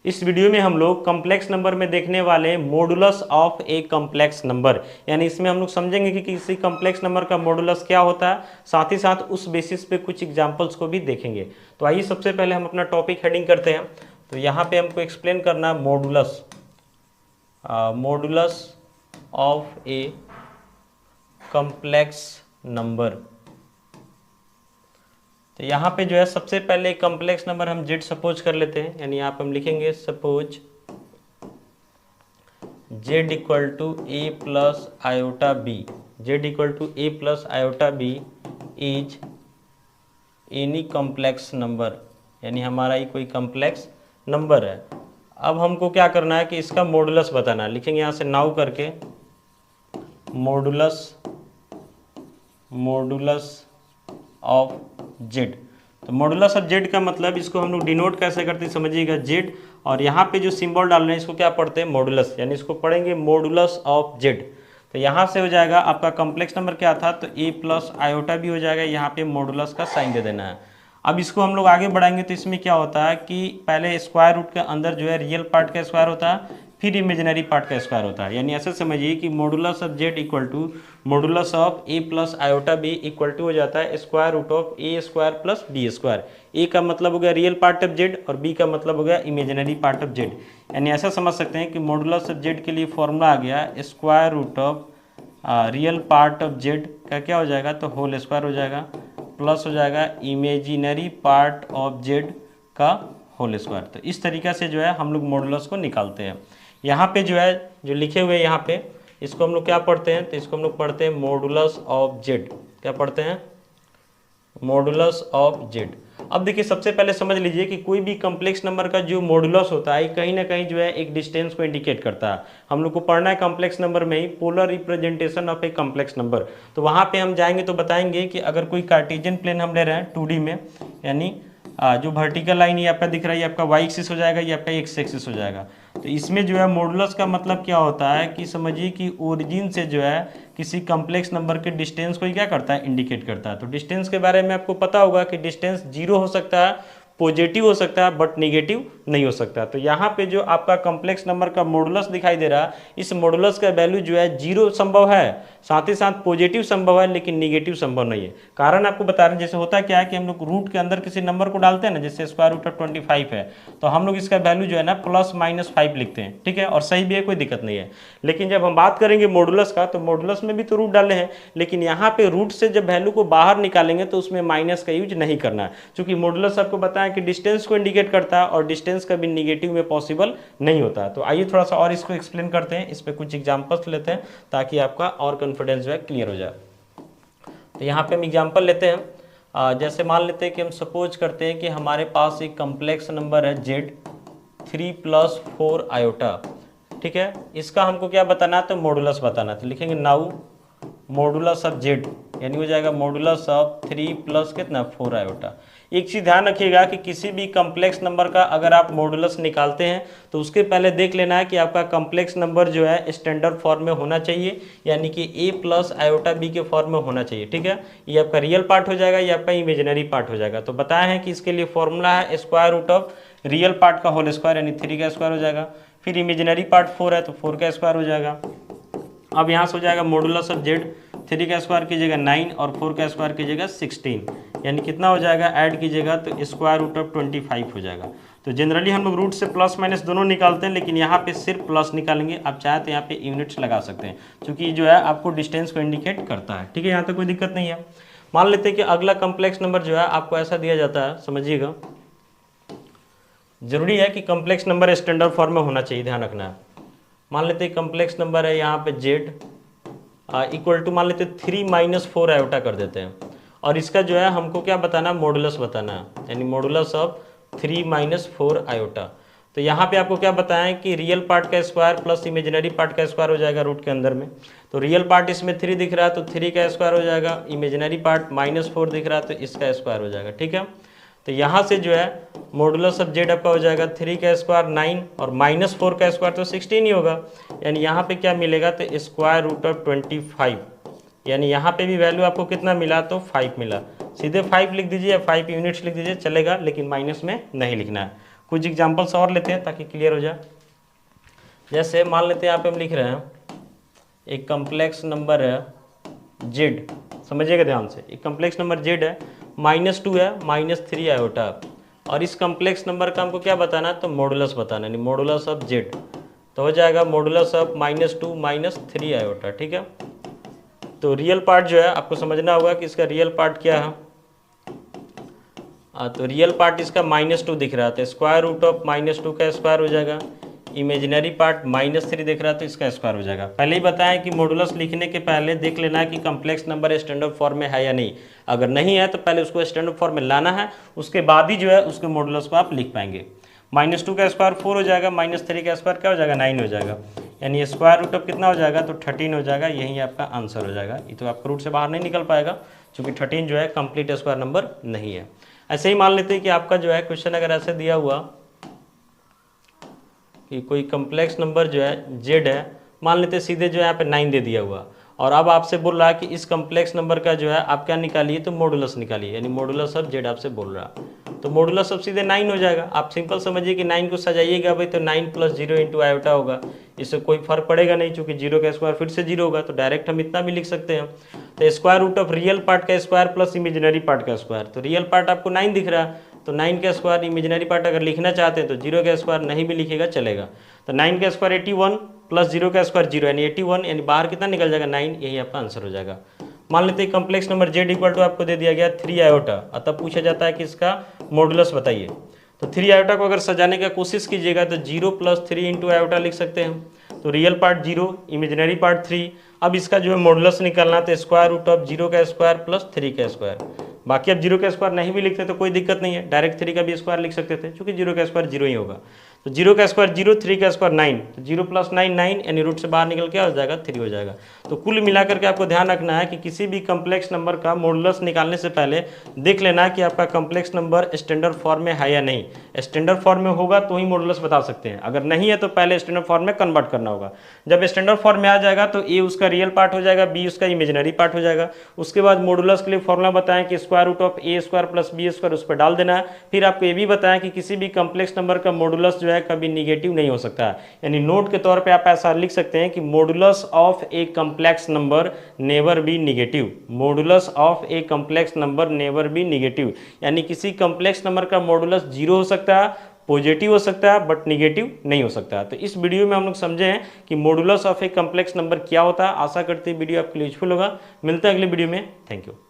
इस वीडियो में हम लोग कम्प्लेक्स नंबर में देखने वाले modulus of a complex number, यानी इसमें हम लोग समझेंगे कि किसी कम्प्लेक्स नंबर का मॉडुलस क्या होता है, साथ ही साथ उस बेसिस पे कुछ एग्जांपल्स को भी देखेंगे। तो आइए सबसे पहले हम अपना टॉपिक हेडिंग करते हैं। तो यहाँ पे हमको एक्सप्लेन करना है modulus of a complex number. तो यहाँ पे जो है सबसे पहले कम्प्लेक्स नंबर हम जेड सपोज कर लेते हैं, यानी यहाँ पे हम लिखेंगे suppose Z equal to A plus iota B. Z equal to A plus iota B is any complex number, यानी हमारा ही कोई कम्प्लेक्स नंबर है। अब हमको क्या करना है कि इसका मॉडुलस बताना है। लिखेंगे यहाँ से नाउ करके मॉडुलस ऑफ जेड। तो मॉडुलस ऑफ जेड का मतलब इसको हम लोग डिनोट कैसे करते हैं समझिएगा, जेड और यहाँ पे जो सिंबल डाल रहे हैं इसको क्या पढ़ते हैं, मॉडुलस, यानी इसको पढ़ेंगे मॉडुलस ऑफ जेड। तो यहाँ से हो जाएगा आपका कम्प्लेक्स नंबर क्या था, तो ए प्लस आयोटा भी हो जाएगा, यहाँ पे मॉडुलस का साइन दे देना है। अब इसको हम लोग आगे बढ़ाएंगे तो इसमें क्या होता है कि पहले स्क्वायर रूट के अंदर जो है रियल पार्ट का स्क्वायर होता है, फिर इमेजिनरी पार्ट का स्क्वायर होता है। यानी ऐसे समझिए कि modulus of Z equal to modulus of A plus iota B equal to हो जाता है square root of A square plus B square. A का मतलब हो गया रियल पार्ट ऑफ जेड और बी का मतलब हो गया इमेजिनरी पार्ट ऑफ जेड। यानी ऐसा समझ सकते हैं कि मॉडुलस ऑफ जेड के लिए फॉर्मूला आ गया square root of real part of Z का क्या हो जाएगा, तो होल स्क्वायर हो जाएगा, प्लस हो जाएगा इमेजिनरी पार्ट ऑफ जेड का होल स्क्वायर। तो इस तरीक़े से जो है हम लोग मॉडुलस को निकालते हैं। यहाँ पे जो है जो लिखे हुए यहाँ पे इसको हम लोग क्या पढ़ते हैं, तो इसको हम लोग पढ़ते हैं मॉडुलस ऑफ जेड। क्या पढ़ते हैं, मॉडुलस ऑफ जेड। अब देखिए सबसे पहले समझ लीजिए कि कोई भी कम्प्लेक्स नंबर का जो मॉडुलस होता है कहीं ना कहीं जो है एक डिस्टेंस को इंडिकेट करता है। हम लोग को पढ़ना है कम्प्लेक्स नंबर में ही polar representation of a complex number. तो वहाँ पे हम जाएंगे तो बताएंगे कि अगर कोई कार्टेशियन प्लेन हम ले रहे हैं 2D में, यानी जो वर्टिकल लाइन ये आपका दिख रहा है ये आपका वाई एक्सिस हो जाएगा, ये आपका एक्स एक्सिस हो जाएगा। तो इसमें जो है मॉडुलस का मतलब क्या होता है कि समझिए कि ओरिजिन से जो है किसी कम्प्लेक्स नंबर के डिस्टेंस को ही क्या करता है, इंडिकेट करता है। तो डिस्टेंस के बारे में आपको पता होगा कि डिस्टेंस 0 हो सकता है, पॉजिटिव हो सकता है, बट निगेटिव नहीं हो सकता। तो यहाँ पे जो आपका कम्प्लेक्स नंबर का मॉडुलस दिखाई दे रहा है, इस मॉडुलस का वैल्यू जो है 0 संभव है, साथ ही साथ पॉजिटिव संभव है, लेकिन निगेटिव संभव नहीं है। कारण आपको बता रहे हैं, जैसे होता क्या है कि हम लोग रूट के अंदर किसी नंबर को डालते हैं ना, जैसे स्क्वायर रूट ऑफ 25 है, तो हम लोग इसका वैल्यू जो है ना प्लस माइनस 5 लिखते हैं, ठीक है, और सही भी है, कोई दिक्कत नहीं है। लेकिन जब हम बात करेंगे मॉडुलस का, तो मॉडुलस में भी तो रूट डाले हैं, लेकिन यहाँ पे रूट से जब वैल्यू को बाहर निकालेंगे तो उसमें माइनस का यूज नहीं करना है, क्योंकि मॉडुलस आपको बताया कि डिस्टेंस को इंडिकेट करता है और डिस्टेंस कभी निगेटिव में पॉसिबल नहीं होता। तो आइए थोड़ा सा और इसको एक्सप्लेन करते हैं, इस पे कुछ एग्जांपल्स लेते हैं ताकि आपका और कॉन्फिडेंस जो है क्लियर हो जाए। तो यहाँ पे हम एग्जांपल लेते हैं। जैसे मान लेते हैं कि हम सपोज करते हैं कि हमारे पास एक कम्प्लेक्स नंबर है जेड 3 + 4 आयोटा, ठीक है। इसका हमको क्या बताना है, तो मॉडुलस बताना है। तो लिखेंगे नाउ मॉडुलस ऑफ जेड, यानी हो जाएगा मॉडुलस ऑफ 3 + कितना 4 आयोटा। एक चीज़ ध्यान रखिएगा कि किसी भी कम्प्लेक्स नंबर का अगर आप मॉडुलस निकालते हैं तो उसके पहले देख लेना है कि आपका कम्प्लेक्स नंबर जो है स्टैंडर्ड फॉर्म में होना चाहिए, यानी कि a + आयोटा b के फॉर्म में होना चाहिए, ठीक है। ये आपका रियल पार्ट हो जाएगा, ये आपका इमेजिनरी पार्ट हो जाएगा। तो बताया है कि इसके लिए फॉर्मूला है square root of real part का होल स्क्वायर, यानी 3 का स्क्वायर हो जाएगा, फिर इमेजिनरी पार्ट 4 है तो 4 का स्क्वायर हो जाएगा। अब यहाँ से हो जाएगा मॉडुलस ऑफ जेड, 3 का स्क्वायर कीजिएगा 9 और 4 का स्क्वायर कीजिएगा 16, यानी कितना हो जाएगा, ऐड कीजिएगा तो स्क्वायर रूट ऑफ 25 हो जाएगा। तो जनरली हम लोग रूट से प्लस माइनस दोनों निकालते हैं, लेकिन यहाँ पे सिर्फ प्लस निकालेंगे। आप चाहे तो यहाँ पे यूनिट्स लगा सकते हैं, क्योंकि जो है आपको डिस्टेंस को इंडिकेट करता है, ठीक है, यहाँ तक कोई दिक्कत नहीं है। मान लेते हैं कि अगला कम्प्लेक्स नंबर जो है आपको ऐसा दिया जाता है, समझिएगा, जरूरी है कि कम्प्लेक्स नंबर स्टैंडर्ड फॉर्म में होना चाहिए, ध्यान रखना है। मान लेते हैं कम्प्लेक्स नंबर है यहाँ पे जेड इक्वल टू मान लेते 3 - 4 आयोटा कर देते हैं, और इसका जो है हमको क्या बताना है, मॉडुलस बताना है, यानी मॉडुलस ऑफ 3 - 4 आयोटा। तो यहाँ पे आपको क्या बताया कि रियल पार्ट का स्क्वायर प्लस इमेजिनरी पार्ट का स्क्वायर हो जाएगा रूट के अंदर में। तो रियल पार्ट इसमें 3 दिख रहा है तो 3 का स्क्वायर हो जाएगा, इमेजिनरी पार्ट -4 दिख रहा है तो इसका स्क्वायर हो जाएगा, ठीक है। तो यहाँ से जो है मॉडुलस ऑफ जेड आपका हो जाएगा 3 का स्क्वायर 9 और -4 का स्क्वायर तो 16 ही होगा, यानी यहाँ पे क्या मिलेगा, तो स्क्वायर रूट ऑफ 25, यानी यहाँ पे भी वैल्यू आपको कितना मिला, तो 5 मिला। सीधे 5 लिख दीजिए या 5 यूनिट्स लिख दीजिए चलेगा, लेकिन माइनस में नहीं लिखना है। कुछ एग्जाम्पल्स और लेते हैं ताकि क्लियर हो जाए। जैसे मान लेते हैं यहाँ पे हम लिख रहे हैं एक कम्प्लेक्स नंबर है जेड, समझिएगा ध्यान से, एक कम्प्लेक्स नंबर जेड है, -2 है, -3 आयोटा, और इस कम्प्लेक्स नंबर का हमको क्या बताना है, तो मॉडुलस बताना है, यानी मॉडुलस ऑफ जेड, तो हो जाएगा मॉडुलस ऑफ -2 -3 आयोटा। ठीक है, तो रियल पार्ट जो है आपको समझना होगा कि इसका रियल पार्ट क्या है। तो रियल पार्ट इसका -2 दिख रहा था, स्क्वायर रूट ऑफ -2 का स्क्वायर हो जाएगा, इमेजिनरी पार्ट -3 दिख रहा है तो इसका स्क्वायर हो जाएगा। पहले ही बताया कि मॉडुलस लिखने के पहले देख लेना है कि कम्प्लेक्स नंबर स्टैंडर्ड फॉर्म में है या नहीं, अगर नहीं है तो पहले उसको स्टैंडर्ड फॉर्म में लाना है, उसके बाद ही जो है उसके मॉडुलस को आप लिख पाएंगे। -2 का स्क्वायर 4 हो जाएगा, -3 का स्क्वायर क्या हो जाएगा, 9 हो जाएगा, यानी स्क्वायर रूट ऑफ कितना हो जाएगा, तो 13 हो जाएगा, यही आपका आंसर हो जाएगा। ये तो आपका रूट से बाहर नहीं निकल पाएगा क्योंकि 13 जो है कंप्लीट स्क्वायर नंबर नहीं है। ऐसे ही मान लेते हैं कि आपका जो है क्वेश्चन अगर ऐसे दिया हुआ कि कोई कम्प्लेक्स नंबर जो है जेड है, मान लेते हैं सीधे जो है यहाँ पे 9 दे दिया हुआ, और अब आपसे बोल रहा है कि इस कम्प्लेक्स नंबर का जो है आप क्या निकालिए, तो मॉडुलस निकालिए, यानी मॉडुलस ऑफ जेड आपसे बोल रहा है, तो मॉडुलस ऑफ सीधे 9 हो जाएगा। आप सिंपल समझिए कि 9 को सजाइएगा भाई, तो 9 + 0 × आयोटा होगा, इससे कोई फर्क पड़ेगा नहीं क्योंकि 0 का स्क्वायर फिर से 0 होगा, तो डायरेक्ट हम इतना भी लिख सकते हैं। तो square root of real part का स्क्वायर प्लस इमेजिनरी पार्ट का स्क्वायर, तो रियल पार्ट आपको 9 दिख रहा है, तो 9 का स्क्वायर, इमेजिनरी पार्ट अगर लिखना चाहते हैं तो 0 का स्क्वायर नहीं भी लिखेगा चलेगा, तो 9 का स्क्वायर 81 प्लस 0 का स्क्वायर 0 यानी 81, यानी बाहर कितना निकल जाएगा 9, यही आपका आंसर हो जाएगा। मान लेते हैं complex number Z equal to आपको दे दिया गया 3 आयोटा, अतः पूछा जाता है कि इसका मॉडुलस बताइए, तो 3 आयोटा को अगर सजाने का कोशिश कीजिएगा तो 0 + 3 × आयोटा लिख सकते हैं, तो रियल पार्ट 0, इमेजिनरी पार्ट 3, अब इसका जो है मॉडुलस निकालना तो स्क्वायर रूट ऑफ 0 का स्क्वायर प्लस 3 का स्क्वायर, बाकी अब 0 का स्क्वायर नहीं भी लिखते तो कोई दिक्कत नहीं है, डायरेक्ट 3 का भी स्क्वायर लिख सकते थे क्योंकि 0 का स्क्वायर 0 ही होगा, तो 0 का स्क्वायर 0, 3 का स्क्वायर 9, तो 0 + 9 9, यानी रूट से बाहर निकल के हो जाएगा 3 हो जाएगा। तो कुल मिलाकर के आपको ध्यान रखना है कि किसी भी कम्प्लेक्स नंबर का मॉडुलस निकालने से पहले देख लेना है कि आपका कम्प्लेक्स नंबर स्टैंडर्ड फॉर्म में है या नहीं, स्टैंडर्ड फॉर्म में होगा तो ही मॉडुलस बता सकते हैं, अगर नहीं है तो पहले स्टैंडर्ड फॉर्म में कन्वर्ट करना होगा। जब स्टैंडर्ड फॉर्म में आ जाएगा तो ए उसका रियल पार्ट हो जाएगा, बी उसका इमेजिनरी पार्ट हो जाएगा, उसके बाद मॉडुलस के लिए फॉर्मूला बताएं कि square root of A square plus B square उस पर डाल देना है। फिर आपको ये भी बताएं कि किसी भी कम्प्लेक्स नंबर का मॉडुलस जो है कभी निगेटिव नहीं हो सकता है, यानी नोट के तौर पे आप ऐसा लिख सकते हैं कि modulus of a complex number never be negative, modulus of a complex number never be negative, यानी किसी कम्प्लेक्स नंबर का मॉडुलस 0 हो सकता है, पॉजिटिव हो सकता है, बट निगेटिव नहीं हो सकता। तो इस वीडियो में हम लोग समझे हैं कि modulus of a complex number क्या होता है। आशा करते हैं वीडियो आपके लिए यूजफुल होगा। मिलते हैं अगले वीडियो में, थैंक यू।